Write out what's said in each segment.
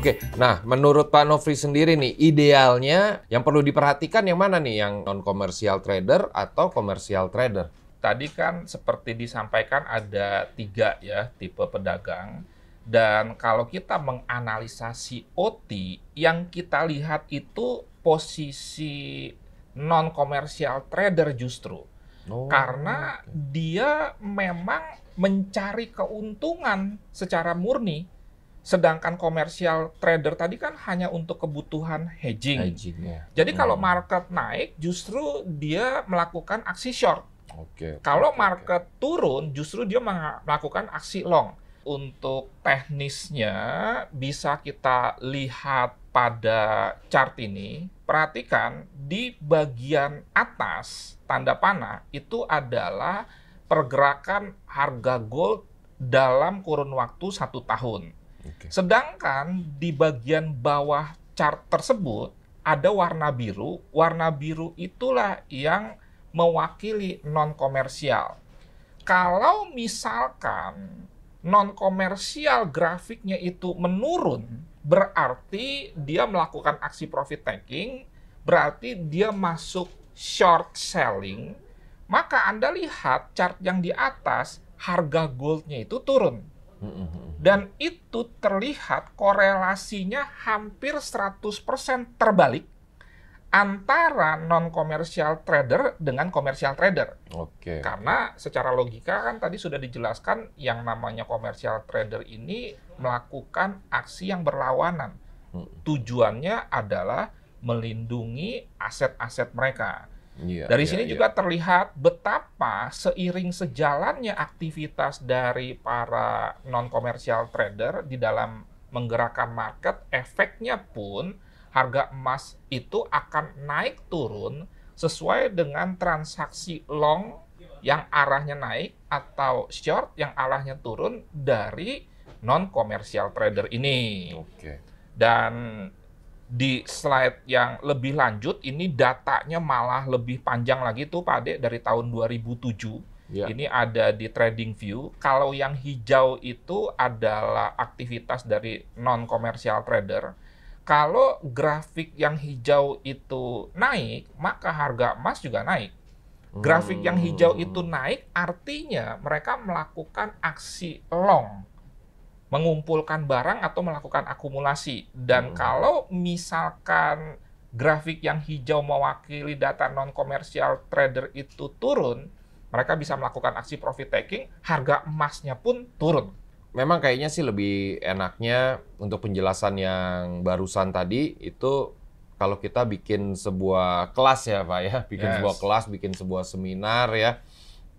Oke, nah menurut Pak Nofri sendiri nih, idealnya yang perlu diperhatikan yang mana nih? Yang non-komersial trader atau komersial trader? Tadi kan seperti disampaikan ada 3 ya tipe pedagang. Dan kalau kita menganalisasi OT, yang kita lihat itu posisi non-komersial trader justru. Karena dia memang mencari keuntungan secara murni. Sedangkan komersial trader tadi kan hanya untuk kebutuhan hedging. Ya. Jadi kalau market naik justru dia melakukan aksi short. Oke. Kalau market turun justru dia melakukan aksi long. Untuk teknisnya bisa kita lihat pada chart ini. Perhatikan di bagian atas tanda panah itu adalah pergerakan harga gold dalam kurun waktu 1 tahun. Sedangkan di bagian bawah chart tersebut ada warna biru. Warna biru itulah yang mewakili non-komersial. Kalau misalkan non-komersial grafiknya itu menurun, berarti dia melakukan aksi profit taking, berarti dia masuk short selling, maka Anda lihat chart yang di atas, harga goldnya itu turun. Dan itu terlihat korelasinya hampir 100% terbalik antara non-komersial trader dengan komersial trader. Karena secara logika kan tadi sudah dijelaskan yang namanya komersial trader ini melakukan aksi yang berlawanan. Tujuannya adalah melindungi aset-aset mereka. Dari sini juga terlihat betapa seiring sejalannya aktivitas dari para non-komersial trader di dalam menggerakkan market, efeknya pun harga emas itu akan naik turun sesuai dengan transaksi long yang arahnya naik atau short yang arahnya turun dari non-komersial trader ini. Dan di slide yang lebih lanjut, ini datanya malah lebih panjang lagi tuh Pak Ade, dari tahun 2007. Ini ada di TradingView. Kalau yang hijau itu adalah aktivitas dari non-komersial trader. Kalau grafik yang hijau itu naik, maka harga emas juga naik. Grafik yang hijau itu naik, artinya mereka melakukan aksi long, mengumpulkan barang atau melakukan akumulasi. Dan kalau misalkan grafik yang hijau mewakili data non-komersial trader itu turun, mereka bisa melakukan aksi profit taking, harga emasnya pun turun. Memang kayaknya sih lebih enaknya untuk penjelasan yang barusan tadi itu kalau kita bikin sebuah kelas ya Pak ya, sebuah kelas, bikin sebuah seminar ya.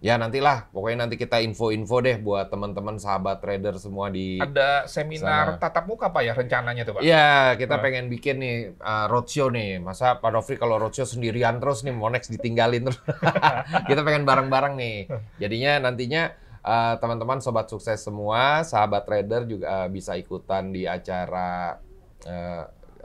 Ya nantilah, pokoknya nanti kita info-info deh buat teman-teman sahabat trader semua di ada seminar tatap muka Pak ya rencananya tuh Pak? Iya, kita pengen bikin nih roadshow nih. Masa Pak Nofri kalau roadshow sendirian terus nih, Monex ditinggalin terus. Kita pengen bareng-bareng nih. Jadinya nantinya teman-teman sobat sukses semua, sahabat trader juga bisa ikutan di acara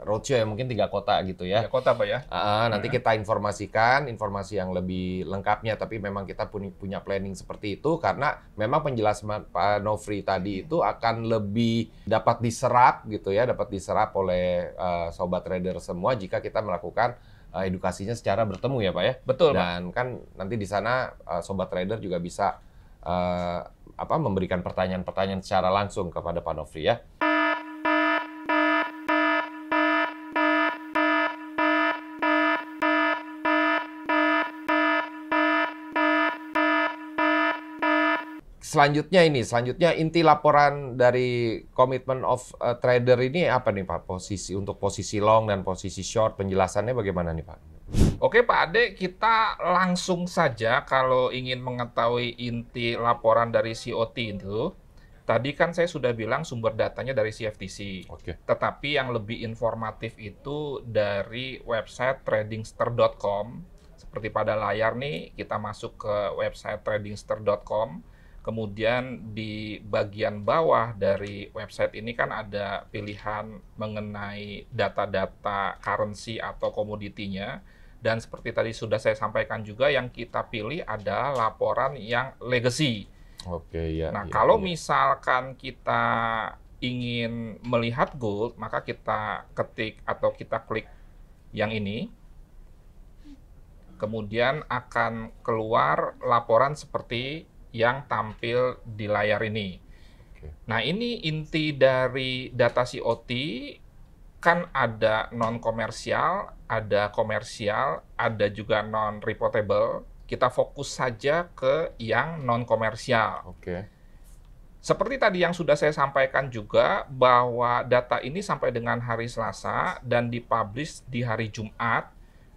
roadshow ya, mungkin 3 kota gitu ya. 3 kota Pak ya. Nanti kita informasikan informasi yang lebih lengkapnya, tapi memang kita punya planning seperti itu karena memang penjelasan Pak Nofri tadi itu akan lebih dapat diserap gitu ya, dapat diserap oleh sobat trader semua jika kita melakukan edukasinya secara bertemu ya Pak ya. Betul Pak. Dan kan nanti di sana sobat trader juga bisa memberikan pertanyaan-pertanyaan secara langsung kepada Pak Nofri ya. Selanjutnya inti laporan dari Commitment of Trader ini apa nih Pak? Untuk posisi long dan posisi short, penjelasannya bagaimana nih Pak? Oke Pak Ade, kita langsung saja kalau ingin mengetahui inti laporan dari COT itu. Tadi kan saya sudah bilang sumber datanya dari CFTC. Tetapi yang lebih informatif itu dari website tradingster.com. Seperti pada layar nih, kita masuk ke website tradingster.com. Kemudian di bagian bawah dari website ini kan ada pilihan mengenai data-data currency atau komoditinya. Dan seperti tadi sudah saya sampaikan juga, yang kita pilih ada laporan yang legacy. Kalau misalkan kita ingin melihat gold, maka kita ketik atau kita klik yang ini. Kemudian akan keluar laporan seperti yang tampil di layar ini. Nah, ini inti dari data COT, kan ada non-komersial, ada komersial, ada juga non-reportable. Kita fokus saja ke yang non-komersial. Seperti tadi yang sudah saya sampaikan juga, bahwa data ini sampai dengan hari Selasa dan dipublish di hari Jumat.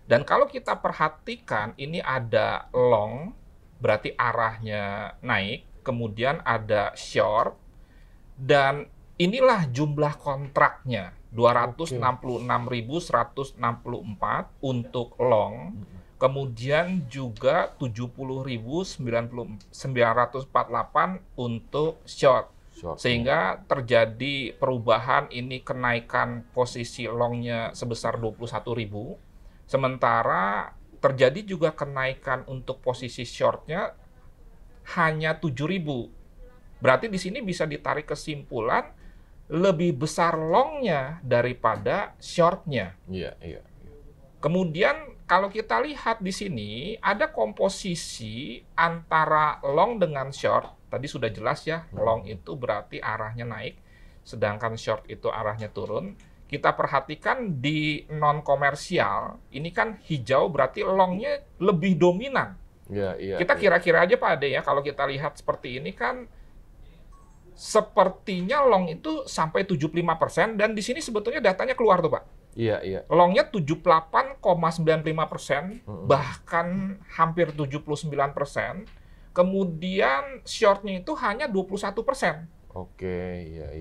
Dan kalau kita perhatikan, ini ada long, berarti arahnya naik, kemudian ada short, dan inilah jumlah kontraknya, 266.164 untuk long, kemudian juga 70.948 untuk short. Sehingga terjadi perubahan, ini kenaikan posisi longnya sebesar 21.000, sementara terjadi juga kenaikan untuk posisi shortnya hanya 7.000. Berarti di sini bisa ditarik kesimpulan lebih besar longnya daripada shortnya. Kemudian kalau kita lihat di sini ada komposisi antara long dengan short. Tadi sudah jelas ya, long itu berarti arahnya naik, sedangkan short itu arahnya turun. Kita perhatikan di non komersial, ini kan hijau berarti longnya lebih dominan. Kita kira-kira aja Pak Ade ya, kalau kita lihat seperti ini kan sepertinya long itu sampai 75%, dan di sini sebetulnya datanya keluar tuh Pak. Longnya 78,95%, bahkan hampir 79%. Kemudian shortnya itu hanya 21%.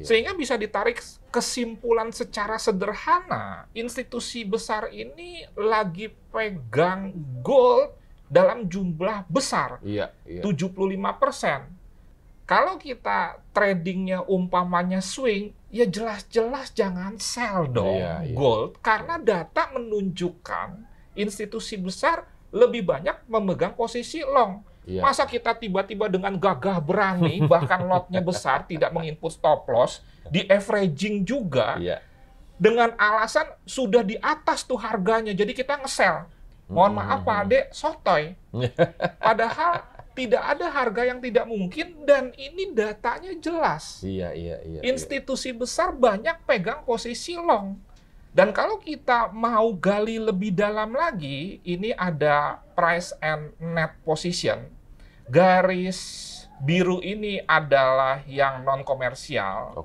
Sehingga bisa ditarik kesimpulan secara sederhana, institusi besar ini lagi pegang gold dalam jumlah besar, 75%. Kalau kita tradingnya umpamanya swing, ya jelas-jelas jangan sell dong gold, karena data menunjukkan institusi besar lebih banyak memegang posisi long. Masa kita tiba-tiba dengan gagah berani, bahkan lotnya besar, tidak menginput stop loss, di averaging juga, dengan alasan sudah di atas tuh harganya, jadi kita nge-sell. Mohon maaf Pak Ade, sotoy. Padahal tidak ada harga yang tidak mungkin, dan ini datanya jelas. Institusi besar banyak pegang posisi long. Dan kalau kita mau gali lebih dalam lagi, ini ada price and net position. Garis biru ini adalah yang non-komersial.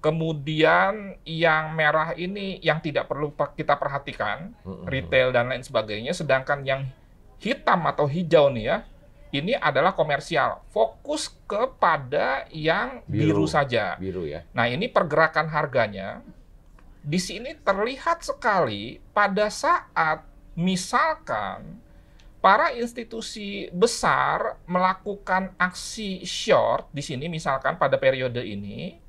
Kemudian yang merah ini yang tidak perlu kita perhatikan, retail dan lain sebagainya. Sedangkan yang hitam atau hijau nih ya, ini adalah komersial. Fokus kepada yang biru saja. Nah, ini pergerakan harganya. Di sini terlihat sekali pada saat misalkan para institusi besar melakukan aksi short di sini, misalkan pada periode ini,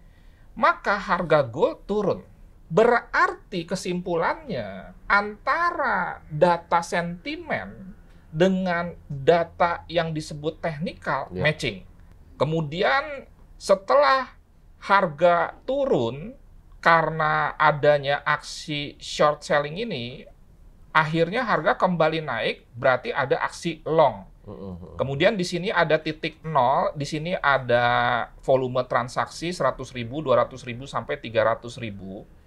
maka harga gold turun. Berarti kesimpulannya antara data sentimen dengan data yang disebut technical matching. Kemudian setelah harga turun karena adanya aksi short selling ini, akhirnya harga kembali naik, berarti ada aksi long. Kemudian di sini ada titik nol, di sini ada volume transaksi 100.000, 200.000 sampai 300.000.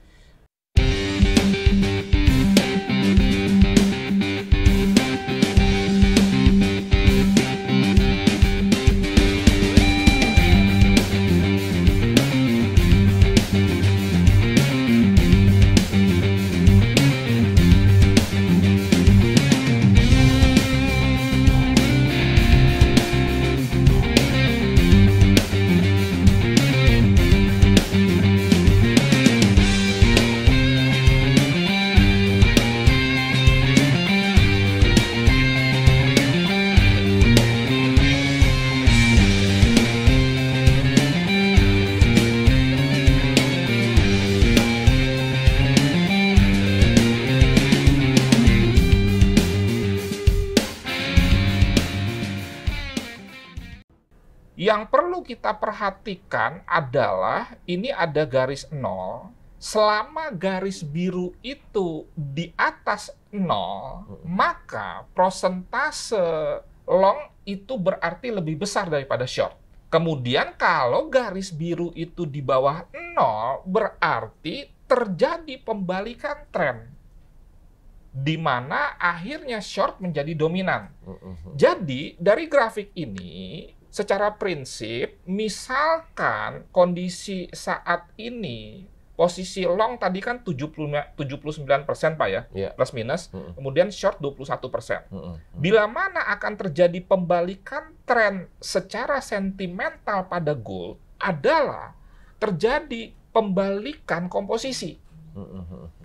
Yang perlu kita perhatikan adalah ini ada garis 0. Selama garis biru itu di atas 0, maka prosentase long itu berarti lebih besar daripada short. Kemudian kalau garis biru itu di bawah 0, berarti terjadi pembalikan tren, di mana akhirnya short menjadi dominan. Jadi dari grafik ini, secara prinsip, misalkan kondisi saat ini, posisi long tadi kan 79% Pak ya, plus minus, kemudian short 21%. Bila mana akan terjadi pembalikan tren secara sentimental pada gold adalah terjadi pembalikan komposisi.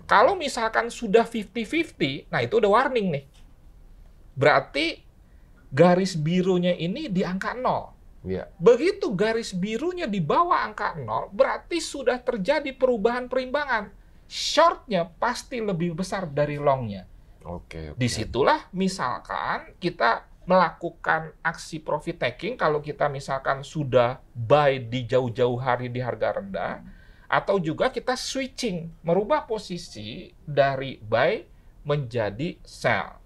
Kalau misalkan sudah 50-50, nah itu udah warning nih. Berarti garis birunya ini di angka 0. Begitu garis birunya di bawah angka 0, berarti sudah terjadi perubahan perimbangan. Shortnya pasti lebih besar dari longnya. Disitulah misalkan kita melakukan aksi profit taking kalau kita misalkan sudah buy di jauh-jauh hari di harga rendah, atau juga kita switching, merubah posisi dari buy menjadi sell.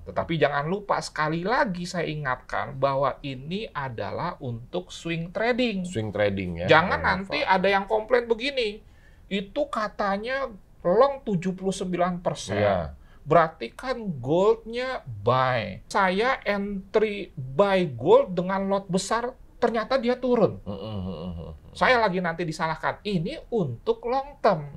Tetapi jangan lupa, sekali lagi saya ingatkan bahwa ini adalah untuk swing trading. Swing trading ya. Jangan nanti ada yang komplain begini, itu katanya long 79%. Berarti kan goldnya buy. Saya entry buy gold dengan lot besar, ternyata dia turun. Saya lagi nanti disalahkan, ini untuk long term.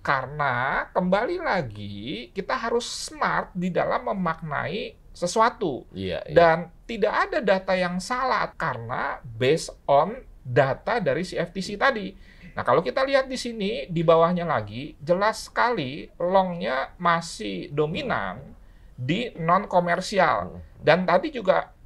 Karena kembali lagi kita harus smart di dalam memaknai sesuatu. Dan tidak ada data yang salah karena based on data dari CFTC tadi. Nah, kalau kita lihat di sini di bawahnya lagi, jelas sekali longnya masih dominan di non komersial. Dan tadi juga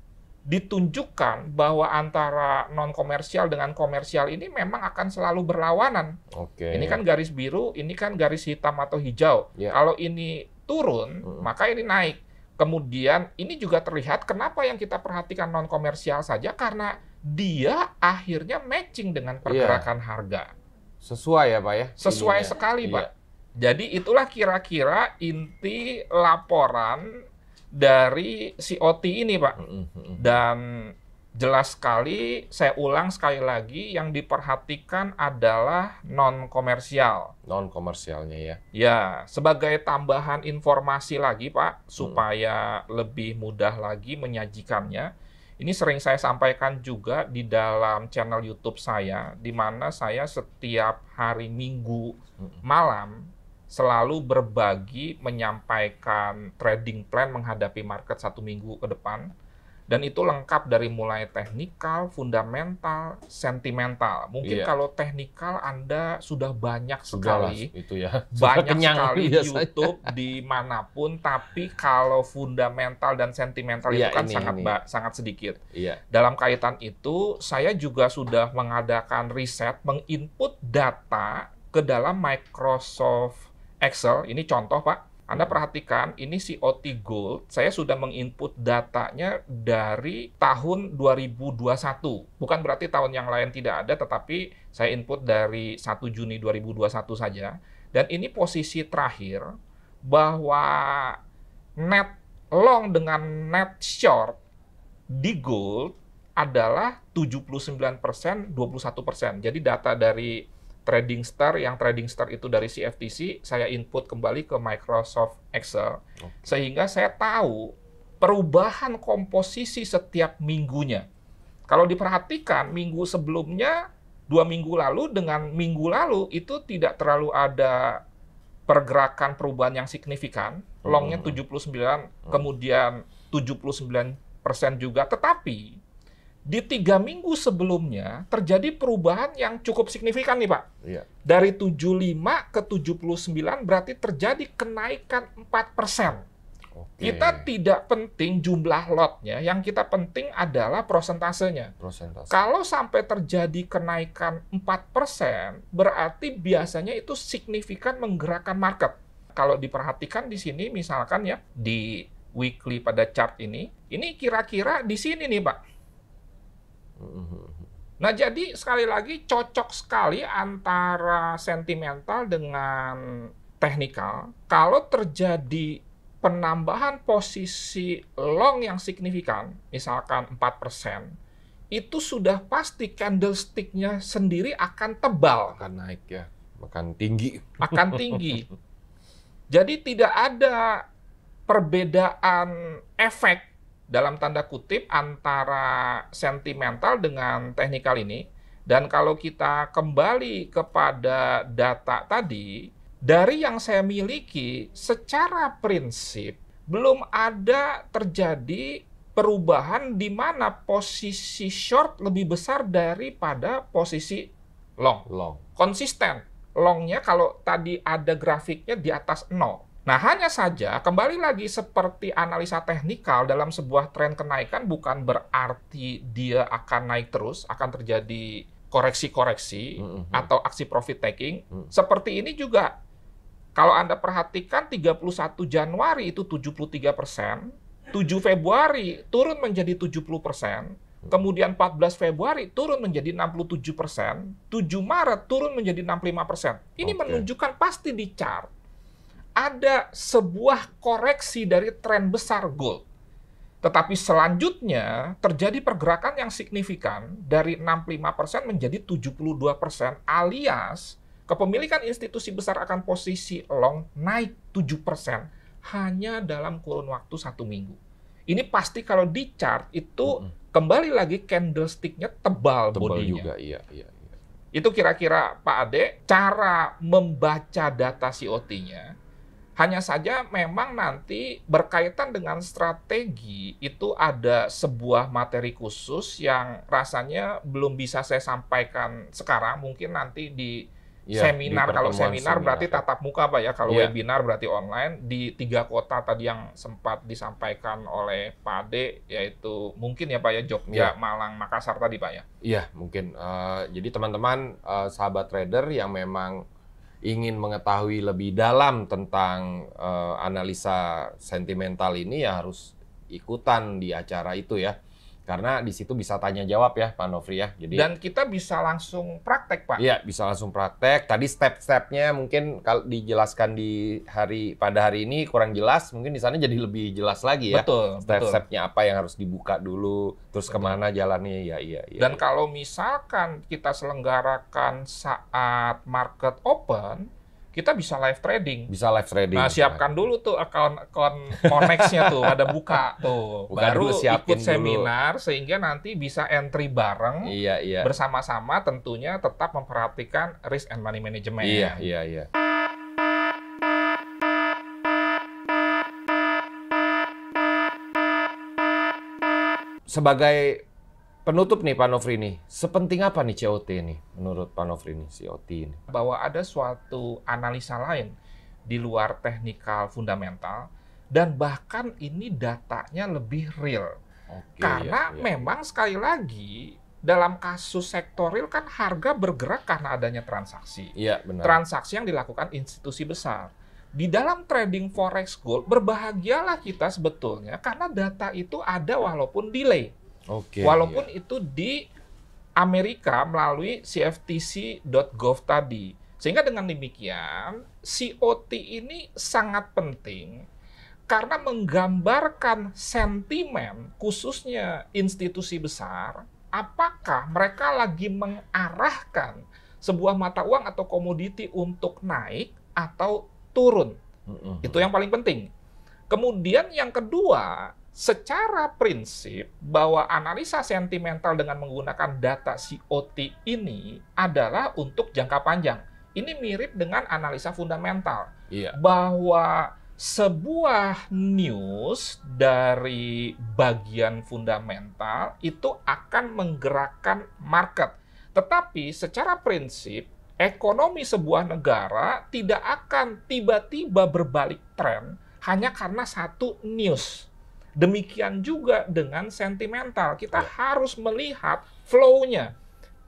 ditunjukkan bahwa antara non-komersial dengan komersial ini memang akan selalu berlawanan. Ini kan garis biru, ini kan garis hitam atau hijau. Kalau ini turun, maka ini naik. Kemudian ini juga terlihat kenapa yang kita perhatikan non-komersial saja, karena dia akhirnya matching dengan pergerakan harga. Sesuai ya Pak ya? Sesuai sekali Pak. Jadi itulah kira-kira inti laporan dari COT ini Pak. Dan jelas sekali, saya ulang sekali lagi, yang diperhatikan adalah non-komersial. Non-komersialnya ya. Ya, sebagai tambahan informasi lagi Pak, supaya lebih mudah lagi menyajikannya, ini sering saya sampaikan juga di dalam channel YouTube saya, di mana saya setiap hari Minggu malam selalu berbagi, menyampaikan trading plan menghadapi market 1 minggu ke depan. Dan itu lengkap dari mulai teknikal, fundamental, sentimental. Mungkin kalau teknikal Anda sudah banyak sekali, itu ya. Banyak sekali di YouTube dimanapun, tapi kalau fundamental dan sentimental itu kan sangat sedikit. Dalam kaitan itu, saya juga sudah mengadakan riset, menginput data ke dalam Microsoft Excel. Ini contoh Pak. Anda perhatikan, ini COT Gold, saya sudah menginput datanya dari tahun 2021. Bukan berarti tahun yang lain tidak ada, tetapi saya input dari 1 Juni 2021 saja. Dan ini posisi terakhir, bahwa net long dengan net short di gold adalah 79%, 21%. Jadi data dari Trading Star, yang Trading Star itu dari CFTC, saya input kembali ke Microsoft Excel. Sehingga saya tahu perubahan komposisi setiap minggunya. Kalau diperhatikan, minggu sebelumnya, 2 minggu lalu dengan minggu lalu, itu tidak terlalu ada pergerakan perubahan yang signifikan. Longnya 79, kemudian 79% juga. Tetapi di 3 minggu sebelumnya terjadi perubahan yang cukup signifikan nih Pak. Dari 75 ke 79 berarti terjadi kenaikan 4%. Kita tidak penting jumlah lotnya, yang kita penting adalah prosentasenya. Kalau sampai terjadi kenaikan 4%, berarti biasanya itu signifikan menggerakkan market. Kalau diperhatikan di sini misalkan ya, di weekly pada chart ini kira-kira di sini nih Pak. Nah, jadi sekali lagi cocok sekali antara sentimental dengan teknikal. Kalau terjadi penambahan posisi long yang signifikan, misalkan 4%, itu sudah pasti candlestick-nya sendiri akan tebal, Akan naik ya, akan tinggi. akan tinggi. Jadi tidak ada perbedaan efek dalam tanda kutip antara sentimental dengan teknikal ini. Dan kalau kita kembali kepada data tadi, dari yang saya miliki, secara prinsip belum ada terjadi perubahan di mana posisi short lebih besar daripada posisi long. Konsisten. Longnya kalau tadi ada grafiknya di atas 0. Nah, hanya saja kembali lagi seperti analisa teknikal dalam sebuah tren kenaikan bukan berarti dia akan naik terus, akan terjadi koreksi-koreksi atau aksi profit taking. Seperti ini juga, kalau Anda perhatikan 31 Januari itu 73%, 7 Februari turun menjadi 70%, kemudian 14 Februari turun menjadi 67%, 7 Maret turun menjadi 65%. Ini menunjukkan pasti di chart ada sebuah koreksi dari tren besar gold. Tetapi selanjutnya terjadi pergerakan yang signifikan dari 65% menjadi 72%, alias kepemilikan institusi besar akan posisi long naik 7% hanya dalam kurun waktu 1 minggu. Ini pasti kalau di chart itu kembali lagi candlestick-nya tebal bodinya. Juga, iya. Itu kira-kira Pak Ade, cara membaca data COT-nya. Hanya saja memang nanti berkaitan dengan strategi itu ada sebuah materi khusus yang rasanya belum bisa saya sampaikan sekarang. Mungkin nanti di seminar. Kalau seminar berarti tatap muka Pak ya. Kalau webinar berarti online. Di 3 kota tadi yang sempat disampaikan oleh Pak Ade, yaitu mungkin ya Pak ya, Jogja, Malang, Makassar tadi Pak ya. Iya, mungkin. Jadi teman-teman sahabat trader yang memang ingin mengetahui lebih dalam tentang analisa sentimental ini ya harus ikutan di acara itu ya. Karena di situ bisa tanya jawab ya Pak Nofri ya. Jadi, dan kita bisa langsung praktek Pak. Iya, bisa langsung praktek. Tadi step-stepnya mungkin kalau dijelaskan pada hari ini kurang jelas, mungkin di sana jadi lebih jelas lagi ya. Betul. Step-stepnya apa yang harus dibuka dulu, terus kemana jalannya, iya. Dan kalau misalkan kita selenggarakan saat market open, kita bisa live trading. Nah, siapkan dulu tuh akun Monex-nya tuh, ada buka tuh. Baru ikut seminar sehingga nanti bisa entry bareng. Iya. Bersama-sama tentunya tetap memperhatikan risk and money management. Iya. Sebagai penutup nih Pak Nofri nih, sepenting apa nih COT nih menurut Pak Nofri nih, COT ini? Bahwa ada suatu analisa lain di luar teknikal fundamental dan bahkan ini datanya lebih real. Karena memang sekali lagi dalam kasus sektoril kan harga bergerak karena adanya transaksi. Iya, benar. Transaksi yang dilakukan institusi besar. Di dalam trading forex gold berbahagialah kita sebetulnya karena data itu ada walaupun delay. Walaupun itu di Amerika melalui CFTC.gov tadi. Sehingga dengan demikian, COT ini sangat penting karena menggambarkan sentimen khususnya institusi besar, apakah mereka lagi mengarahkan sebuah mata uang atau komoditi untuk naik atau turun. Itu yang paling penting. Kemudian yang kedua, secara prinsip bahwa analisa sentimental dengan menggunakan data COT ini adalah untuk jangka panjang. Ini mirip dengan analisa fundamental. Bahwa sebuah news dari bagian fundamental itu akan menggerakkan market. Tetapi secara prinsip, ekonomi sebuah negara tidak akan tiba-tiba berbalik tren hanya karena satu news. Demikian juga dengan sentimental. Kita harus melihat flow-nya,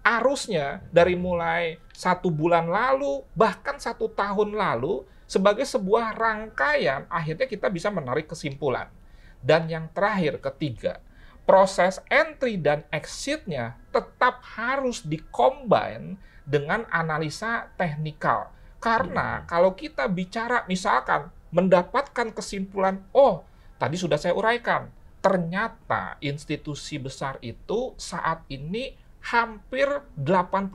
arusnya dari mulai 1 bulan lalu, bahkan 1 tahun lalu, sebagai sebuah rangkaian, akhirnya kita bisa menarik kesimpulan. Dan yang terakhir, ketiga, proses entry dan exit-nya tetap harus dikombin dengan analisa teknikal. Karena kalau kita bicara misalkan mendapatkan kesimpulan, oh tadi sudah saya uraikan, ternyata institusi besar itu saat ini hampir 80%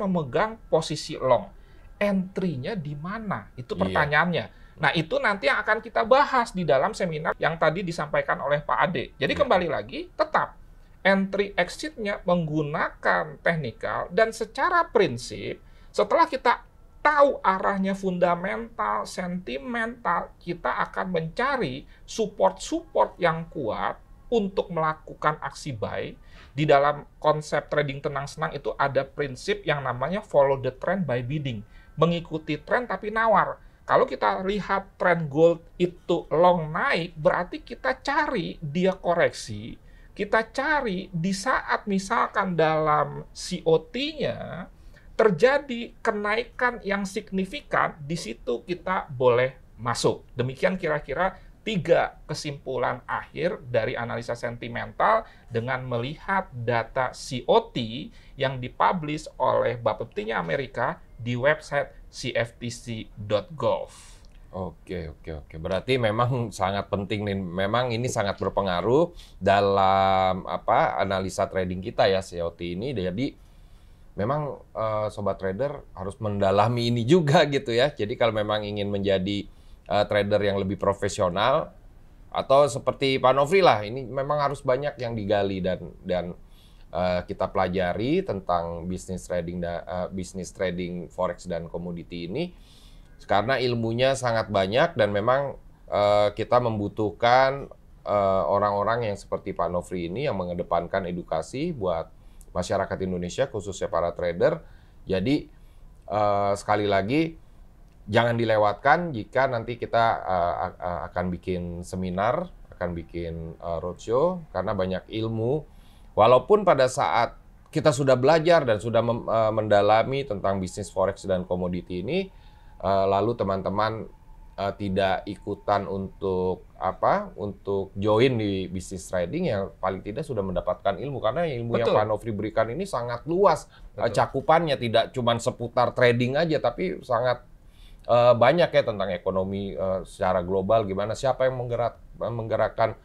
memegang posisi long. Entry-nya di mana? Itu pertanyaannya. Nah, itu nanti yang akan kita bahas di dalam seminar yang tadi disampaikan oleh Pak Ade. Jadi kembali lagi, tetap entry exit-nya menggunakan teknikal dan secara prinsip, setelah kita tahu arahnya fundamental, sentimental, kita akan mencari support-support yang kuat untuk melakukan aksi buy. Di dalam konsep trading tenang-senang itu ada prinsip yang namanya follow the trend by bidding. Mengikuti tren tapi nawar. Kalau kita lihat tren gold itu long naik, berarti kita cari dia koreksi. Kita cari di saat misalkan dalam COT-nya terjadi kenaikan yang signifikan, di situ kita boleh masuk. Demikian kira-kira 3 kesimpulan akhir dari analisa sentimental dengan melihat data COT yang dipublish oleh Bapeptinya Amerika di website cftc.gov. Oke. Berarti memang sangat penting nih. Memang ini sangat berpengaruh dalam analisa trading kita ya COT ini. Jadi memang sobat trader harus mendalami ini juga gitu ya. Jadi kalau memang ingin menjadi trader yang lebih profesional atau seperti Pak Nofri lah, ini memang harus banyak yang digali dan kita pelajari tentang bisnis trading forex dan komoditi ini karena ilmunya sangat banyak dan memang kita membutuhkan orang-orang yang seperti Pak Nofri ini yang mengedepankan edukasi buat masyarakat Indonesia khususnya para trader. Jadi sekali lagi jangan dilewatkan jika nanti kita akan bikin seminar, akan bikin roadshow karena banyak ilmu. Walaupun pada saat kita sudah belajar dan sudah mendalami tentang bisnis forex dan komoditi ini, lalu teman-teman tidak ikutan untuk join di bisnis trading, yang paling tidak sudah mendapatkan ilmu karena ilmu yang Pak Nofri berikan ini sangat luas cakupannya, tidak cuma seputar trading aja tapi sangat banyak ya tentang ekonomi secara global, gimana siapa yang menggerakkan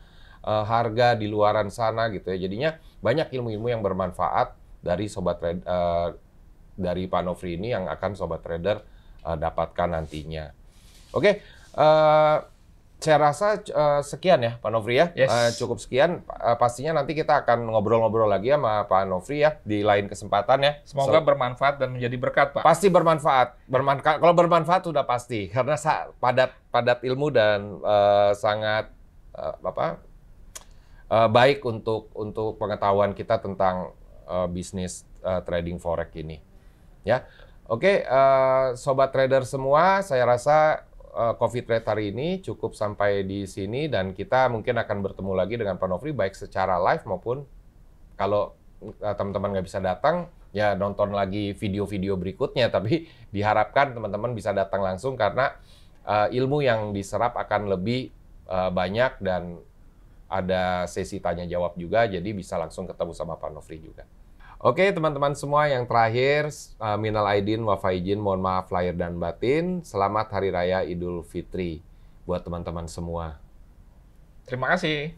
harga di luaran sana gitu ya. Jadinya banyak ilmu-ilmu yang bermanfaat dari dari Pak Nofri ini yang akan sobat trader dapatkan nantinya. Oke, saya rasa sekian ya Pak Nofri ya. Yes. Cukup sekian. Pastinya nanti kita akan ngobrol-ngobrol lagi sama Pak Nofri ya di lain kesempatan ya. Semoga bermanfaat dan menjadi berkat, Pak. Pasti bermanfaat. Kalau bermanfaat sudah pasti karena padat ilmu dan sangat baik untuk pengetahuan kita tentang bisnis trading forex ini. Ya. Oke, sobat trader semua, saya rasa Coffee Trade hari ini cukup sampai di sini dan kita mungkin akan bertemu lagi dengan Pak Nofri baik secara live maupun kalau teman-teman nggak bisa datang ya nonton lagi video-video berikutnya, tapi diharapkan teman-teman bisa datang langsung karena ilmu yang diserap akan lebih banyak dan ada sesi tanya jawab juga, jadi bisa langsung ketemu sama Pak Nofri juga. Oke teman-teman semua, yang terakhir minal aidin wa faizin, mohon maaf lahir dan batin. Selamat Hari Raya Idul Fitri buat teman-teman semua. Terima kasih.